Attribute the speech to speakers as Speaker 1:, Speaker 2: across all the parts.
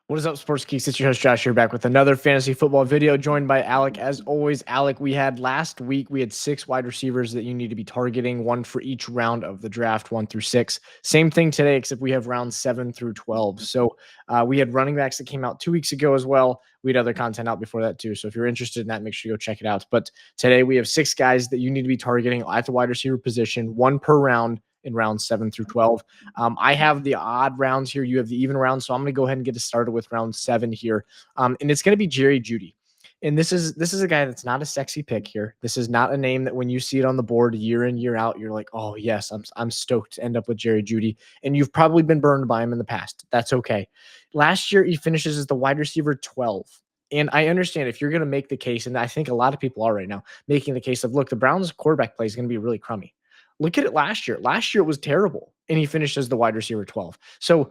Speaker 1: What is up, Sports Geeks? It's your host, Josh, here back with another fantasy football video, joined by Alec. As always, Alec, we had 6 wide receivers that you need to be targeting, one for each round of the draft, 1 through 6. Same thing today, except we have rounds 7 through 12. So we had running backs that came out 2 weeks ago as well. We had other content out before that too. So if you're interested in that, make sure you go check it out. But today we have 6 guys that you need to be targeting at the wide receiver position, one per round in rounds 7 through 12. I have the odd rounds here. You have the even rounds. So I'm going to go ahead and get started with round 7 here. And it's going to be Jeudy. And this is a guy that's not a sexy pick here. This is not a name that when you see it on the board year in, year out, you're like, oh, yes, I'm stoked to end up with Jeudy. And you've probably been burned by him in the past. That's okay. Last year, he finishes as the wide receiver 12. And I understand if you're going to make the case, and I think a lot of people are right now, making the case of, look, the Browns quarterback play is going to be really crummy. Look at it last year. Last year it was terrible, and he finished as the wide receiver 12. So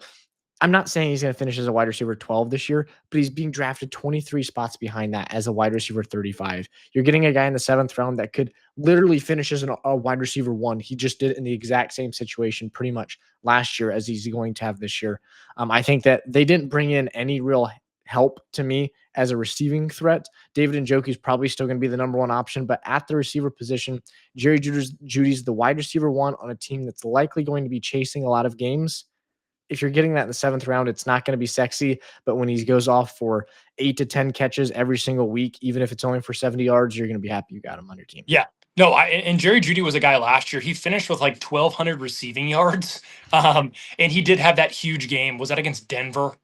Speaker 1: I'm not saying he's going to finish as a wide receiver 12 this year, but he's being drafted 23 spots behind that as a wide receiver 35. You're getting a guy in the 7th round that could literally finish as a wide receiver 1. He just did it in the exact same situation pretty much last year as he's going to have this year. I think that they didn't bring in any real help to me as a receiving threat. David Njoku is probably still going to be the number 1 option, but at the receiver position, Jeudy's the wide receiver 1 on a team that's likely going to be chasing a lot of games. If you're getting that in the 7th round, it's not going to be sexy, but when he goes off for 8 to 10 catches every single week, even if it's only for 70 yards, you're going to be happy you got him on your team.
Speaker 2: Yeah. No, and Jeudy was a guy last year. He finished with like 1,200 receiving yards. And he did have that huge game. Was that against Denver?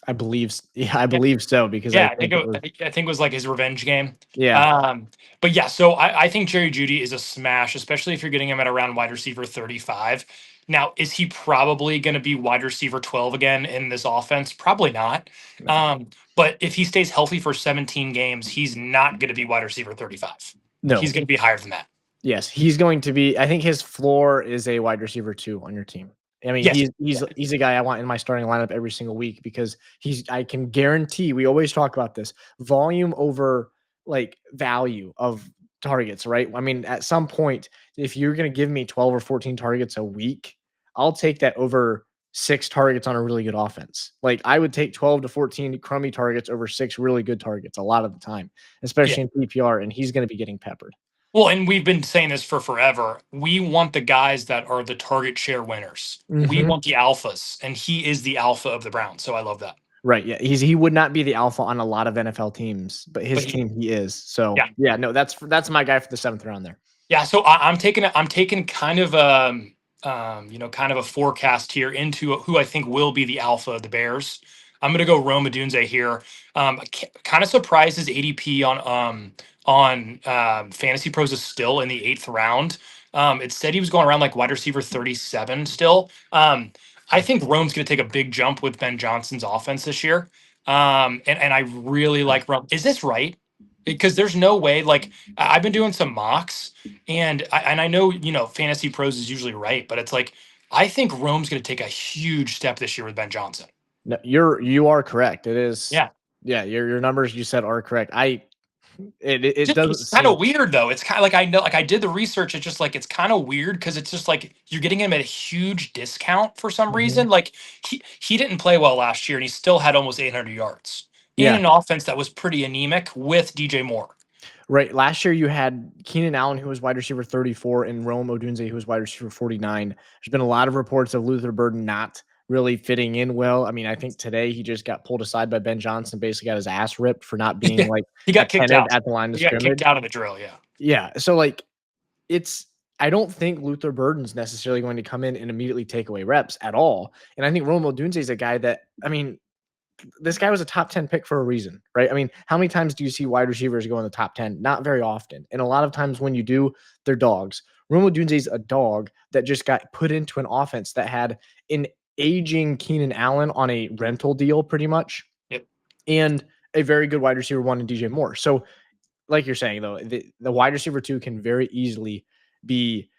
Speaker 1: I believe so, because
Speaker 2: I think it was like his revenge game.
Speaker 1: Yeah.
Speaker 2: But yeah, so I think Jeudy is a smash, especially if you're getting him at around wide receiver 35. Now, is he probably going to be wide receiver 12 again in this offense? Probably not. But if he stays healthy for 17 games, he's not going to be wide receiver 35.
Speaker 1: No.
Speaker 2: He's going to be higher than that.
Speaker 1: Yes, he's going to be. I think his floor is a wide receiver 2 on your team. I mean,
Speaker 2: Yes.
Speaker 1: he's a guy I want in my starting lineup every single week because I can guarantee, we always talk about this, volume over like value of targets, right? I mean, at some point, if you're going to give me 12 or 14 targets a week, I'll take that over 6 targets on a really good offense. Like I would take 12 to 14 crummy targets over 6 really good targets a lot of the time, especially in PPR, and he's going to be getting peppered.
Speaker 2: Well, and we've been saying this for forever. We want the guys that are the target share winners.
Speaker 1: Mm-hmm.
Speaker 2: We want the alphas, and he is the alpha of the Browns. So I love that.
Speaker 1: Right. Yeah. He would not be the alpha on a lot of NFL teams, but his team he is. So yeah, no, that's my guy for the 7th round there.
Speaker 2: Yeah. So I'm taking kind of kind of a forecast here into who I think will be the alpha of the Bears. I'm going to go Odunze here. Kind of surprised his ADP on Fantasy Pros is still in the 8th round. It said he was going around like wide receiver 37 still. I think Rome's going to take a big jump with Ben Johnson's offense this year. And I really like Rome. Is this right? Because there's no way, like I've been doing some mocks and I know, Fantasy Pros is usually right, but it's like, I think Rome's going to take a huge step this year with Ben Johnson.
Speaker 1: No, you are correct. It is.
Speaker 2: Yeah.
Speaker 1: Your numbers you said are correct. It doesn't.
Speaker 2: It's kind of weird though. It's kind of like I know, like I did the research. It's just like it's kind of weird because it's just like you're getting him at a huge discount for some reason. Like he didn't play well last year and he still had almost 800 yards in an offense that was pretty anemic with DJ Moore.
Speaker 1: Right. Last year you had Keenan Allen, who was wide receiver 34, and Rome Odunze, who was wide receiver 49. There's been a lot of reports of Luther Burden not really fitting in well. I mean, I think today he just got pulled aside by Ben Johnson, basically got his ass ripped for not being like
Speaker 2: he got kicked out
Speaker 1: at the line of scrimmage.
Speaker 2: He got kicked out of the drill. Yeah.
Speaker 1: Yeah. So like I don't think Luther Burden's necessarily going to come in and immediately take away reps at all. And I think Rome Odunze is a guy that, I mean, this guy was a top 10 pick for a reason, right? I mean, how many times do you see wide receivers go in the top 10? Not very often. And a lot of times when you do, they're dogs. Rome Odunze's a dog that just got put into an offense that had an aging Keenan Allen on a rental deal pretty much.
Speaker 2: Yep.
Speaker 1: And a very good wide receiver 1 in DJ Moore. So like you're saying though, the wide receiver 2 can very easily be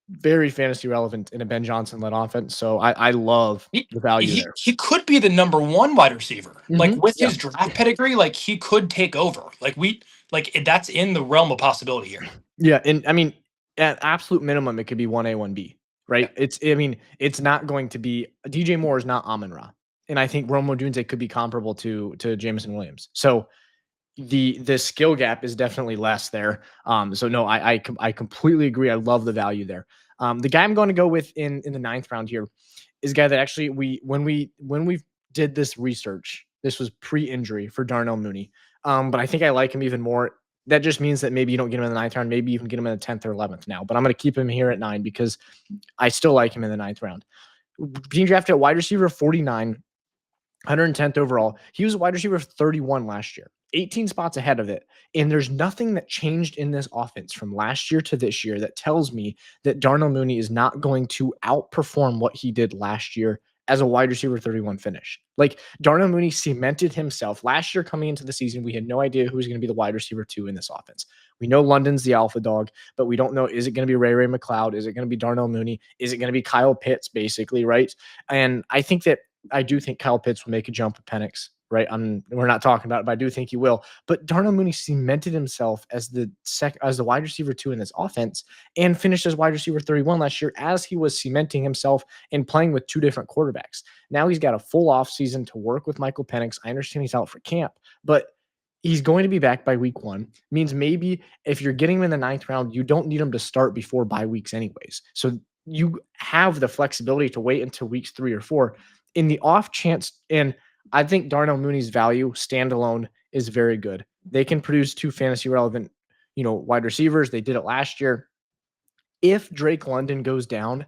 Speaker 1: very fantasy relevant in a Ben Johnson led offense. So I love the value there.
Speaker 2: He could be the number 1 wide receiver. Like with his draft pedigree, like he could take over. That's in the realm of possibility here.
Speaker 1: Yeah. And I mean, at absolute minimum, it could be 1A, 1B, right? Yeah. It's not going to be DJ Moore is not Amon-Ra. and I think Rome Odunze could be comparable to Jameson Williams. So the skill gap is definitely less there. So no, I completely agree. I love the value there. The guy I'm going to go with in the ninth round here is a guy that actually when we did this research, this was pre-injury for Darnell Mooney. But I think I like him even more. That just means that maybe you don't get him in the ninth round. Maybe you can get him in the 10th or 11th now. But I'm going to keep him here at 9 because I still like him in the ninth round. Being drafted at wide receiver 49, 110th overall. He was a wide receiver 31 last year, 18 spots ahead of it. And there's nothing that changed in this offense from last year to this year that tells me that Darnell Mooney is not going to outperform what he did last year as a wide receiver 31 finish. Like Darnell Mooney cemented himself last year coming into the season. We had no idea who was going to be the wide receiver 2 in this offense. We know London's the alpha dog, but we don't know, is it going to be Ray McLeod? Is it going to be Darnell Mooney? Is it going to be Kyle Pitts, basically, right? And I do think Kyle Pitts will make a jump with Penix, right? We're not talking about it, but I do think he will. But Darnell Mooney cemented himself as the wide receiver 2 in this offense and finished as wide receiver 31 last year as he was cementing himself and playing with 2 different quarterbacks. Now he's got a full off season to work with Michael Penix. I understand he's out for camp, but he's going to be back by week 1. Means maybe if you're getting him in the ninth round, you don't need him to start before bye weeks anyways. So you have the flexibility to wait until weeks 3 or 4 in the off chance. And I think Darnell Mooney's value standalone is very good. They can produce 2 fantasy relevant, wide receivers. They did it last year. If Drake London goes down,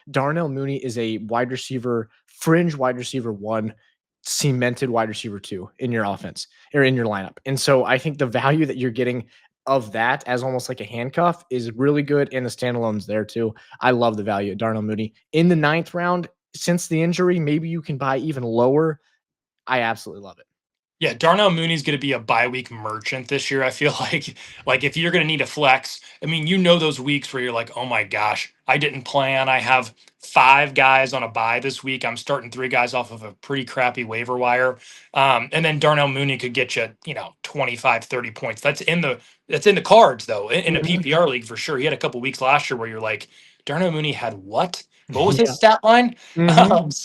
Speaker 1: Darnell Mooney is a wide receiver, fringe wide receiver 1, cemented wide receiver 2 in your offense or in your lineup. And so I think the value that you're getting of that as almost like a handcuff is really good. And the standalone's there too. I love the value of Darnell Mooney in the ninth round. Since the injury, maybe you can buy even lower. I absolutely love it.
Speaker 2: Yeah, Darnell Mooney's going to be a bye-week merchant this year. I feel like if you're going to need a flex, I mean, those weeks where you're like, oh my gosh, I didn't plan. I have 5 guys on a bye this week. I'm starting 3 guys off of a pretty crappy waiver wire. And then Darnell Mooney could get you, 25, 30 points. That's in the cards though, in a PPR league for sure. He had a couple weeks last year where you're like, Darnell Mooney had what? What was his stat line? Yeah, no,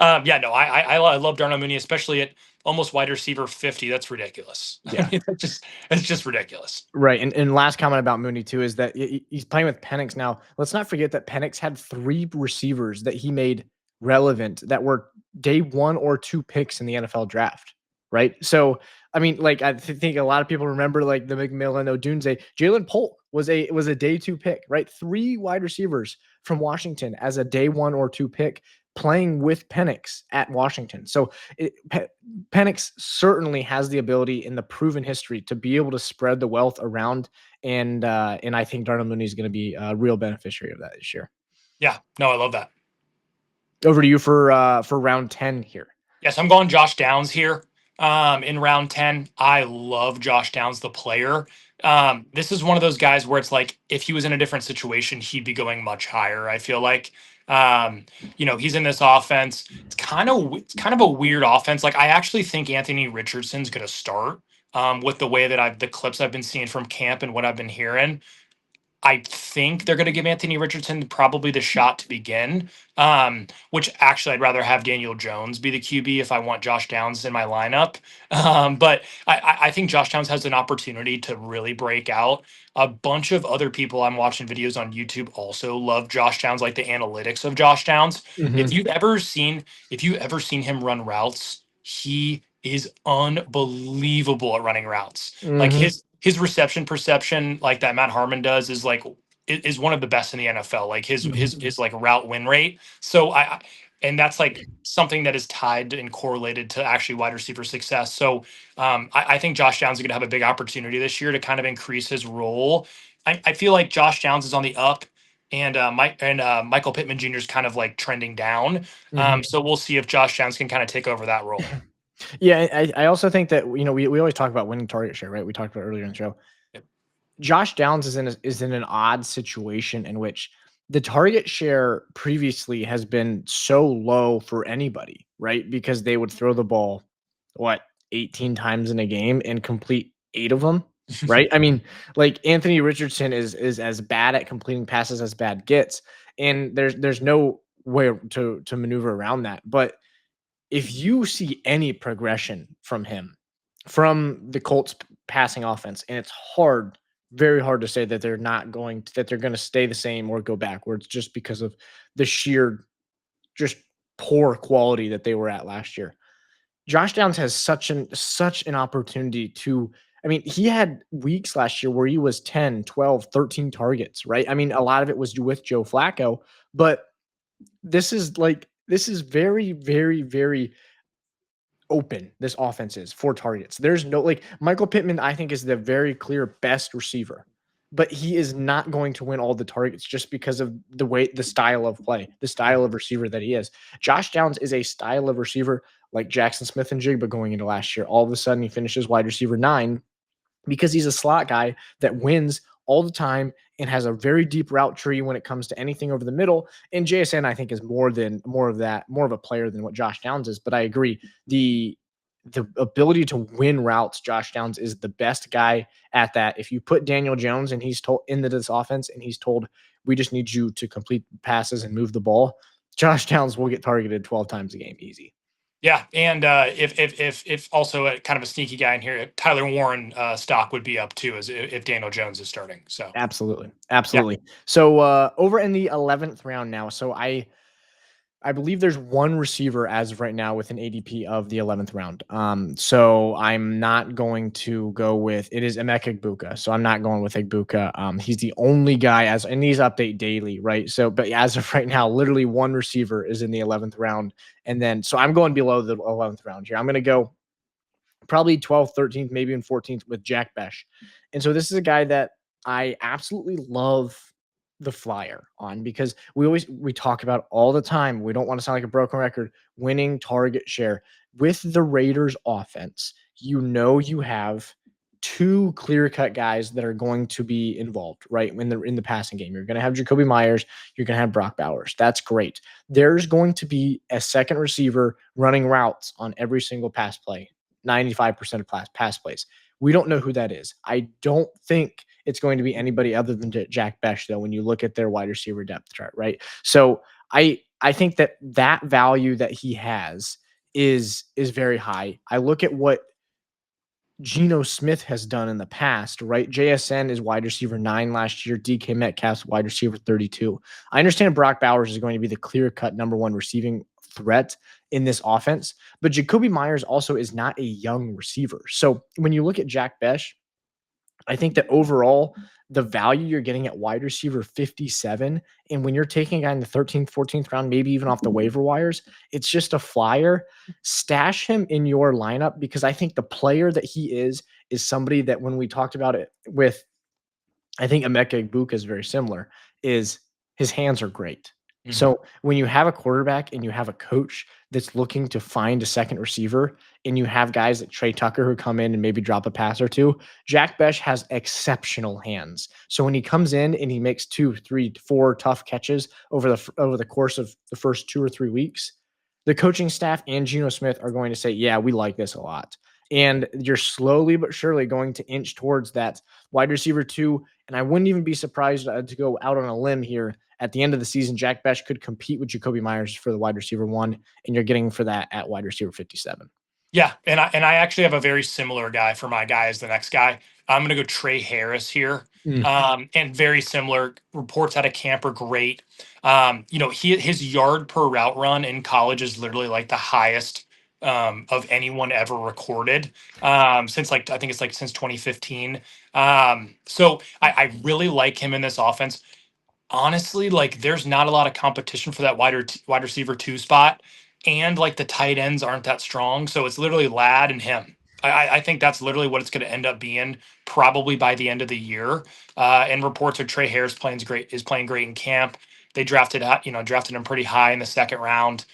Speaker 2: I love Darnell Mooney, especially at almost wide receiver 50. That's ridiculous.
Speaker 1: Yeah.
Speaker 2: I mean, it's just ridiculous.
Speaker 1: Right. And last comment about Mooney too is that he's playing with Penix now. Let's not forget that Penix had 3 receivers that he made relevant that were day 1 or 2 picks in the NFL draft. Right. So I mean, like I think a lot of people remember like the McMillan, Odunze, Jalen Polk was a day 2 pick, right? 3 wide receivers from Washington as a day 1 or 2 pick playing with Penix at Washington. So Penix certainly has the ability in the proven history to be able to spread the wealth around. And I think Darnell Mooney is going to be a real beneficiary of that this year.
Speaker 2: Yeah, no, I love that.
Speaker 1: Over to you for round 10 here.
Speaker 2: Yes, I'm going Josh Downs here. In round 10, I love Josh Downs, the player. This is one of those guys where it's like, if he was in a different situation, he'd be going much higher. I feel like, he's in this offense. It's kind of a weird offense. Like I actually think Anthony Richardson's going to start, with the way that the clips I've been seeing from camp and what I've been hearing. I think they're going to give Anthony Richardson probably the shot to begin, which actually I'd rather have Daniel Jones be the QB if I want Josh Downs in my lineup. But I think Josh Downs has an opportunity to really break out. A bunch of other people I'm watching videos on YouTube also love Josh Downs, like the analytics of Josh Downs. If you've ever seen him run routes, he is unbelievable at running routes. Like his reception perception, like that Matt Harmon does, is one of the best in the NFL. Like his like route win rate. So and that's like something that is tied and correlated to actually wide receiver success. So I think Josh Downs is going to have a big opportunity this year to kind of increase his role. I feel like Josh Downs is on the up, and Michael Pittman Jr. is kind of like trending down. So we'll see if Josh Downs can kind of take over that role.
Speaker 1: Yeah, I also think that we always talk about winning target share, right? We talked about earlier in the show.
Speaker 2: Yep.
Speaker 1: Josh Downs is in an odd situation in which the target share previously has been so low for anybody, right? Because they would throw the ball 18 times in a game and complete 8 of them, right? I mean, like Anthony Richardson is as bad at completing passes as bad gets, and there's no way to maneuver around that. But if you see any progression from him, from the Colts passing offense, and it's hard, very hard to say that they're going to stay the same or go backwards just because of the sheer just poor quality that they were at last year. Josh Downs has such an opportunity to. I mean, he had weeks last year where he was 10, 12, 13 targets, right? I mean, a lot of it was with Joe Flacco, but this is very, very, very open. This offense is for targets. There's no like Michael Pittman, I think, is the very clear best receiver, but he is not going to win all the targets just because of the style of play, the style of receiver that he is. Josh Downs is a style of receiver like Jackson Smith and Jigba going into last year. All of a sudden, he finishes wide receiver 9 because he's a slot guy that wins all the time and has a very deep route tree when it comes to anything over the middle. And JSN, I think, is more of a player than what Josh Downs is. But I agree, the ability to win routes, Josh Downs is the best guy at that. If you put Daniel Jones and he's told into this offense and he's told we just need you to complete passes and move the ball, Josh Downs will get targeted 12 times a game easy.
Speaker 2: Yeah, and if also a kind of a sneaky guy in here, Tyler Warren stock would be up too, as if Daniel Jones is starting. So
Speaker 1: Absolutely.
Speaker 2: yeah,
Speaker 1: Absolutely. So over in the 11th round now. So I believe there's one receiver as of right now with an ADP of the 11th round. So I'm not going to go with it is Emeka Egbuka. So I'm not going with Egbuka. He's the only guy and these update daily, right? So, but as of right now, literally one receiver is in the 11th round. And then, so I'm going below the 11th round here. I'm going to go probably 12th, 13th, maybe even 14th with Jack Bech. And so this is a guy that I absolutely love the flyer on because we talk about all the time. We don't want to sound like a broken record, winning target share with the Raiders offense. You know, you have two clear-cut guys that are going to be involved, right? When they're in the passing game, you're going to have Jacoby Myers, you're going to have Brock Bowers. That's great. There's going to be a second receiver running routes on every single pass play. 95% of pass plays. We don't know who that is. I don't think it's going to be anybody other than Jack Bech, though, when you look at their wide receiver depth chart, right? So I think that value that he has is very high. I look at what Geno Smith has done in the past, right? JSN is wide receiver 9 last year. DK Metcalf's wide receiver 32. I understand Brock Bowers is going to be the clear-cut number one receiving threat in this offense, but Jacoby Myers also is not a young receiver. So when you look at Jack Bech, I think that overall, the value you're getting at wide receiver 57, and when you're taking a guy in the 13th, 14th round, maybe even off the waiver wires, it's just a flyer. Stash him in your lineup because I think the player that he is somebody that when we talked about it with, I think Emeka Egbuka is very similar, is his hands are great. So when you have a quarterback and you have a coach that's looking to find a second receiver, and you have guys like Trey Tucker who come in and maybe drop a pass or two, Jack Bech has exceptional hands. So when he comes in and he makes 2, 3, 4 tough catches over the course of the first 2 or 3 weeks, the coaching staff and Geno Smith are going to say, "Yeah, we like this a lot." And you're slowly but surely going to inch towards that wide receiver 2. And I wouldn't even be surprised to go out on a limb here at the end of the season. Jack Bech could compete with Jacoby Myers for the wide receiver 1, and you're getting for that at wide receiver 57.
Speaker 2: yeah, and I actually have a very similar guy for my guy as the next guy. I'm gonna go Tre Harris here. And very similar reports out of camp are great. His yard per route run in college is literally like the highest of anyone ever recorded since like I think it's like since 2015. So I really like him in this offense. Honestly, like there's not a lot of competition for that wide receiver 2 spot, and like the tight ends aren't that strong, so it's literally Lad and him. I think that's literally what it's going to end up being probably by the end of the year. And reports are Tre Harris is playing great in camp. They drafted him pretty high in the second round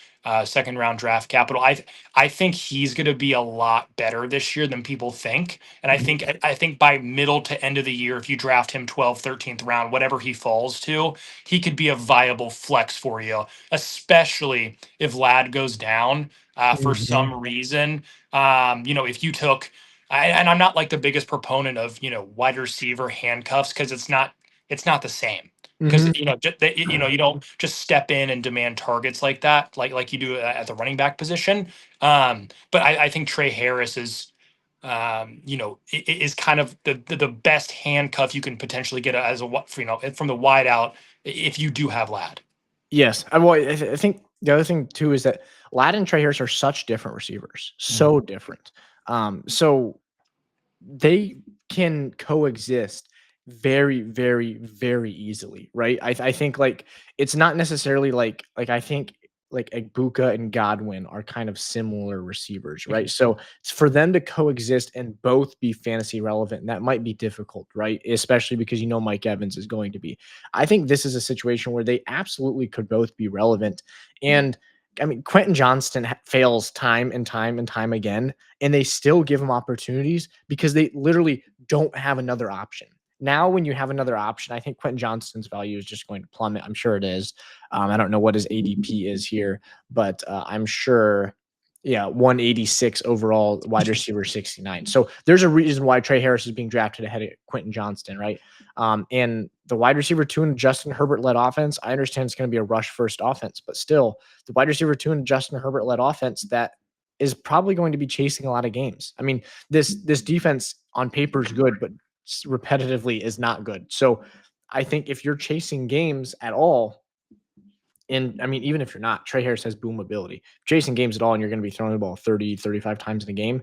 Speaker 2: draft capital. I think he's going to be a lot better this year than people think. And I think by middle to end of the year, if you draft him 12th, 13th round, whatever he falls to, he could be a viable flex for you, especially if Lad goes down for some reason. If you took, and I'm not like the biggest proponent of, wide receiver handcuffs because it's not the same. because
Speaker 1: Mhm.
Speaker 2: you don't just step in and demand targets like that, like you do at the running back position. But I think Tre Harris is, is kind of the best handcuff you can potentially get as from the wide out if you do have Lad.
Speaker 1: Yes. I think the other thing too is that Ladd and Trey Harris are such different receivers,
Speaker 2: Mhm.
Speaker 1: so different. So they can coexist very, very, very easily, right? I think like it's not necessarily like I think like Egbuka and Godwin are kind of similar receivers, right?
Speaker 2: Mhm.
Speaker 1: So it's for them to coexist and both be fantasy relevant, and that might be difficult, right? Especially because Mike Evans is going to be. I think this is a situation where they absolutely could both be relevant. And I mean, Quentin Johnston fails time and time and time again, and they still give him opportunities because they literally don't have another option. Now, when you have another option, I think Quentin Johnston's value is just going to plummet. I'm sure it is. I don't know what his ADP is here, but I'm sure, yeah, 186 overall, wide receiver 69. So there's a reason why Tre Harris is being drafted ahead of Quentin Johnston, right? And the wide receiver two and Justin Herbert led offense, I understand it's going to be a rush first offense, but still, the wide receiver two and Justin Herbert led offense that is probably going to be chasing a lot of games. I mean, this defense on paper is good, but repetitively is not good. So I think if you're chasing games at all, and I mean, even if you're not, Tre Harris has boom ability. Chasing games at all, and you're going to be throwing the ball 30, 35 times in a game,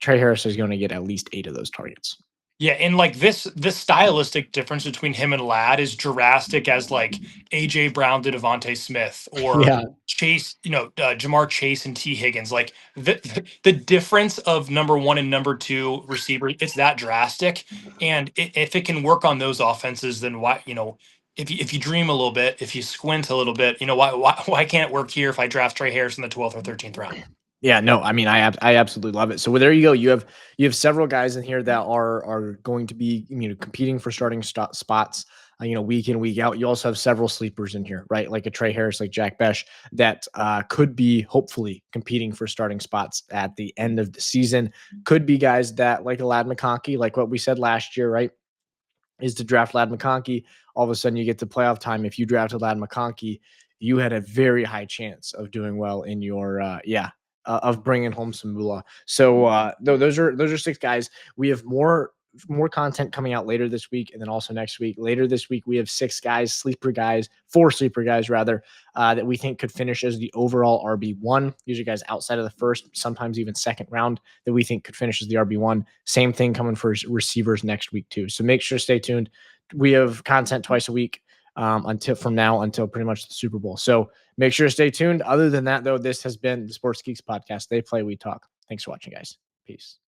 Speaker 1: Tre Harris is going to get at least 8 of those targets.
Speaker 2: Yeah, and like this stylistic difference between him and Ladd is drastic as like AJ Brown to Devontae Smith or
Speaker 1: Yeah.
Speaker 2: Chase, Jamar Chase and T Higgins. Like the difference of number one and number two receiver, it's that drastic. And if it can work on those offenses, then why, if you dream a little bit, if you squint a little bit, why can't it work here if I draft Tre Harris in the 12th or 13th round?
Speaker 1: Yeah, no, I mean, I absolutely love it. So there you go. You have several guys in here that are going to be competing for starting spots. Week in week out. You also have several sleepers in here, right? Like a Tre Harris, like Jack Bech, that could be hopefully competing for starting spots at the end of the season. Could be guys that like a Ladd McConkey, like what we said last year, right? Is to draft Ladd McConkey. All of a sudden, you get to playoff time. If you drafted Ladd McConkey, you had a very high chance of doing well in your of bringing home some moolah. So those are 6 guys. We have more content coming out later this week, and then also next week. Later this week, we have 4 sleeper guys rather, that we think could finish as the overall RB1. These are guys outside of the first, sometimes even second round, that we think could finish as the RB1. Same thing coming for receivers next week too. So make sure to stay tuned. We have content twice a week until pretty much the Super Bowl. So make sure to stay tuned. Other than that, though, this has been the Sports Geeks podcast. They play, we talk. Thanks for watching, guys. Peace.